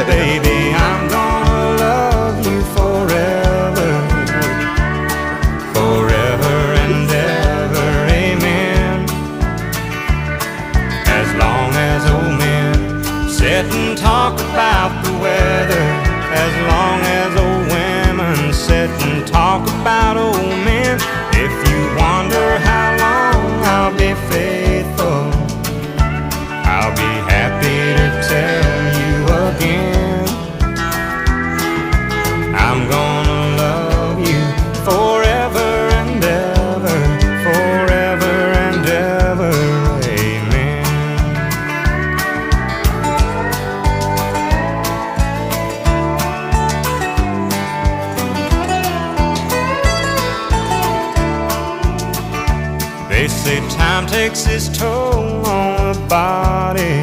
baby, I'm gonna love you forever, forever and ever, amen. As long as old men sit and talk about the weather, as long as old women sit and talk about old men, if you wonder how long I'll be faithful, I'll be happy to tell you again. I'm gonna love you forever and ever, forever and ever, amen. They say time takes its toll on the body,